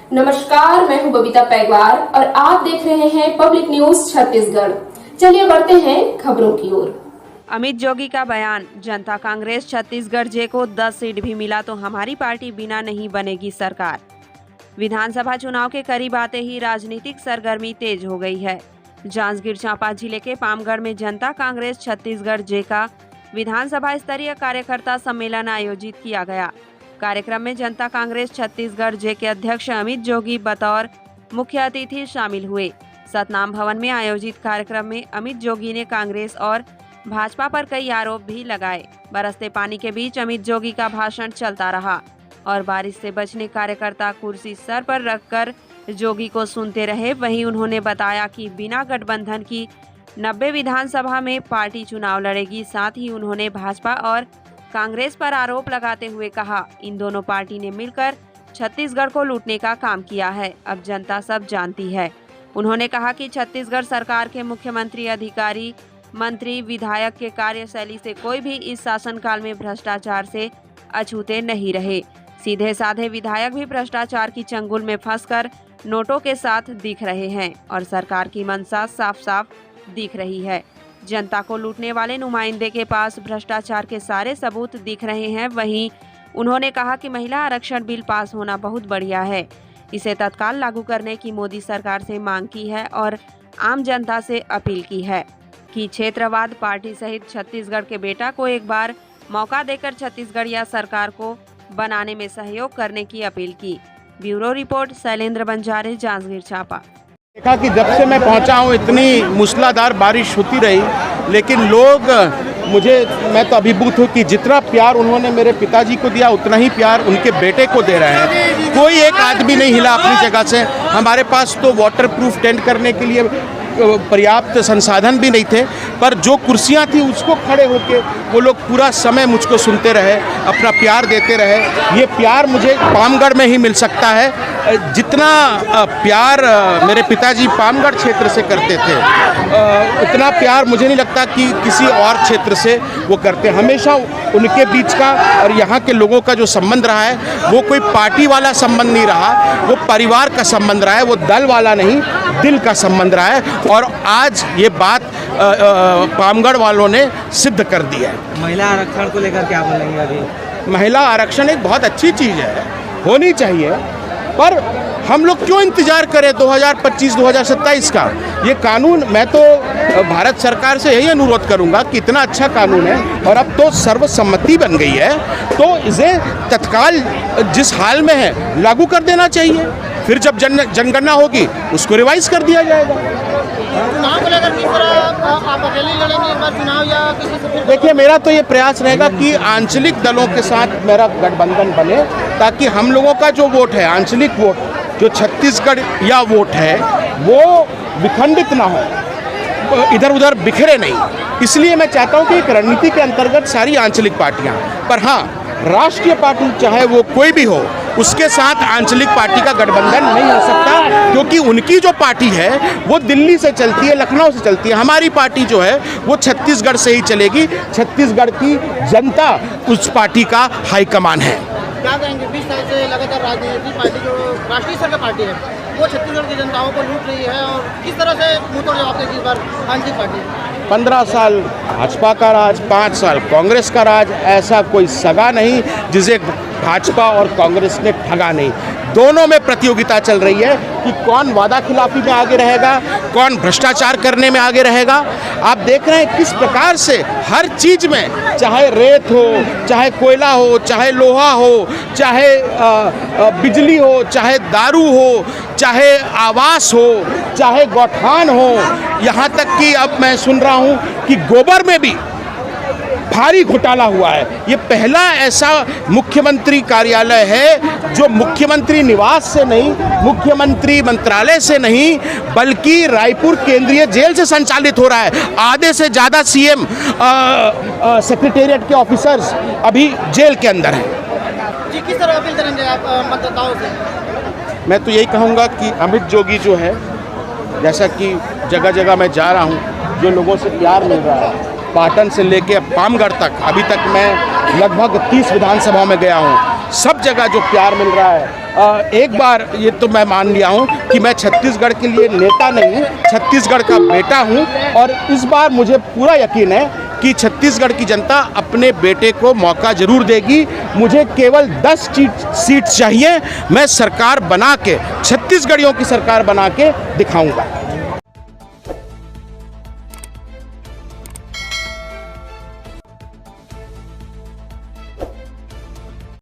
नमस्कार, मैं हूं बबीता पैगवार और आप देख रहे हैं पब्लिक न्यूज छत्तीसगढ़। चलिए बढ़ते हैं खबरों की ओर। अमित जोगी का बयान, जनता कांग्रेस छत्तीसगढ़ जे को 10 सीट भी मिला तो हमारी पार्टी बिना नहीं बनेगी सरकार। विधानसभा चुनाव के करीब आते ही राजनीतिक सरगर्मी तेज हो गई है। जांजगीर चांपा जिले के पामगढ़ में जनता कांग्रेस छत्तीसगढ़ जे का विधानसभा स्तरीय कार्यकर्ता सम्मेलन आयोजित किया गया। कार्यक्रम में जनता कांग्रेस छत्तीसगढ़ जे के अध्यक्ष अमित जोगी बतौर मुख्य अतिथि शामिल हुए। सतनाम भवन में आयोजित कार्यक्रम में अमित जोगी ने कांग्रेस और भाजपा पर कई आरोप भी लगाए। बरसते पानी के बीच अमित जोगी का भाषण चलता रहा और बारिश से बचने कार्यकर्ता कुर्सी सर पर रखकर जोगी को सुनते रहे। वहीं उन्होंने बताया कि बिना गठबंधन की 90 विधानसभा में पार्टी चुनाव लड़ेगी। साथ ही उन्होंने भाजपा और कांग्रेस पर आरोप लगाते हुए कहा, इन दोनों पार्टी ने मिलकर छत्तीसगढ़ को लूटने का काम किया है, अब जनता सब जानती है। उन्होंने कहा कि छत्तीसगढ़ सरकार के मुख्यमंत्री, अधिकारी, मंत्री, विधायक के कार्यशैली से कोई भी इस शासनकाल में भ्रष्टाचार से अछूते नहीं रहे। सीधे साधे विधायक भी भ्रष्टाचार की चंगुल में फंसकर नोटों के साथ दिख रहे हैं और सरकार की मंशा साफ साफ दिख रही है। जनता को लूटने वाले नुमाइंदे के पास भ्रष्टाचार के सारे सबूत दिख रहे हैं। वहीं उन्होंने कहा कि महिला आरक्षण बिल पास होना बहुत बढ़िया है, इसे तत्काल लागू करने की मोदी सरकार से मांग की है और आम जनता से अपील की है कि क्षेत्रवाद पार्टी सहित छत्तीसगढ़ के बेटा को एक बार मौका देकर छत्तीसगढ़ या सरकार को बनाने में सहयोग करने की अपील की। ब्यूरो रिपोर्ट, शैलेंद्र बंजारे, जांजगीर चांपा। देखा कि जब से मैं पहुंचा हूं इतनी मूसलाधार बारिश होती रही, लेकिन लोग मैं तो अभिभूत हूं कि जितना प्यार उन्होंने मेरे पिताजी को दिया उतना ही प्यार उनके बेटे को दे रहे हैं। कोई एक आदमी नहीं हिला अपनी जगह से। हमारे पास तो वाटर प्रूफ टेंट करने के लिए पर्याप्त संसाधन भी नहीं थे, पर जो कुर्सियां थी उसको खड़े होके वो लोग पूरा समय मुझको सुनते रहे, अपना प्यार देते रहे। ये प्यार मुझे पामगढ़ में ही मिल सकता है। जितना प्यार मेरे पिताजी पामगढ़ क्षेत्र से करते थे, उतना प्यार मुझे नहीं लगता कि किसी और क्षेत्र से वो करते। हमेशा उनके बीच का और यहाँ के लोगों का जो संबंध रहा है वो कोई पार्टी वाला संबंध नहीं रहा, वो परिवार का संबंध रहा है, वो दल वाला नहीं, दिल का संबंध रहा है। और आज ये बात पामगढ़ वालों ने सिद्ध कर दी है। महिला आरक्षण को लेकर क्या बोलेंगे? अभी महिला आरक्षण एक बहुत अच्छी चीज़ है, होनी चाहिए, पर हम लोग क्यों इंतजार करें 2025-2027 का? ये कानून, मैं तो भारत सरकार से यही अनुरोध करूंगा कि इतना अच्छा कानून है और अब तो सर्वसम्मति बन गई है, तो इसे तत्काल जिस हाल में है लागू कर देना चाहिए। फिर जब जनगणना होगी उसको रिवाइज कर दिया जाएगा। चुनाव को लेकर किस तरह आप अकेले लड़ेंगे इस बार चुनाव या किसी से? देखिए, मेरा तो ये प्रयास रहेगा कि आंचलिक दलों के साथ मेरा गठबंधन बने, ताकि हम लोगों का जो वोट है, आंचलिक वोट, जो छत्तीसगढ़ या वोट है, वो विखंडित ना हो, इधर उधर बिखरे नहीं। इसलिए मैं चाहता हूँ कि एक रणनीति के अंतर्गत सारी आंचलिक पार्टियाँ, पर हाँ, राष्ट्रीय पार्टी चाहे वो कोई भी हो, उसके साथ आंचलिक पार्टी का गठबंधन नहीं हो सकता, क्योंकि उनकी जो पार्टी है वो दिल्ली से चलती है, लखनऊ से चलती है। हमारी पार्टी जो है वो छत्तीसगढ़ से ही चलेगी। छत्तीसगढ़ की जनता उस पार्टी का हाईकमान है। क्या कहेंगे, 20 साल से लगातार राजनीतिक पार्टी जो राष्ट्रीय स्तर की पार्टी है वो छत्तीसगढ़ की जनताओं को लूट रही है, और किस तरह से मुँह तोड़ जवाब देगी इस बार आंचलिक पार्टी? 15 साल भाजपा का राज, 5 साल कांग्रेस का राज, ऐसा कोई सगा नहीं जिसे भाजपा और कांग्रेस ने ठगा नहीं। दोनों में प्रतियोगिता चल रही है कि कौन वादा खिलाफी में आगे रहेगा, कौन भ्रष्टाचार करने में आगे रहेगा। आप देख रहे हैं किस प्रकार से हर चीज़ में, चाहे रेत हो, चाहे कोयला हो, चाहे लोहा हो, चाहे बिजली हो, चाहे दारू हो, चाहे आवास हो, चाहे गौठान हो, यहाँ तक कि अब मैं सुन रहा हूँ कि गोबर में भी भारी घोटाला हुआ है। ये पहला ऐसा मुख्यमंत्री कार्यालय है जो मुख्यमंत्री निवास से नहीं, मुख्यमंत्री मंत्रालय से नहीं, बल्कि रायपुर केंद्रीय जेल से संचालित हो रहा है। आधे से ज़्यादा सीएम सेक्रेटेरिएट के ऑफिसर्स अभी जेल के अंदर हैं। जी, किस तरह अपील करेंगे आप मतदाताओं से? मैं तो यही कहूँगा कि अमित जोगी जो है, जैसा कि जगह जगह मैं जा रहा हूँ, जो लोगों से प्यार मिल रहा है, पाटन से लेके पामगढ़ तक, अभी तक मैं लगभग 30 विधानसभा में गया हूँ, सब जगह जो प्यार मिल रहा है, एक बार ये तो मैं मान लिया हूँ कि मैं छत्तीसगढ़ के लिए नेता नहीं, छत्तीसगढ़ का बेटा हूँ। और इस बार मुझे पूरा यकीन है कि छत्तीसगढ़ की जनता अपने बेटे को मौका जरूर देगी। मुझे केवल 10 सीट चाहिए, मैं सरकार बना के, छत्तीसगढ़ियों की सरकार बना के दिखाऊंगा।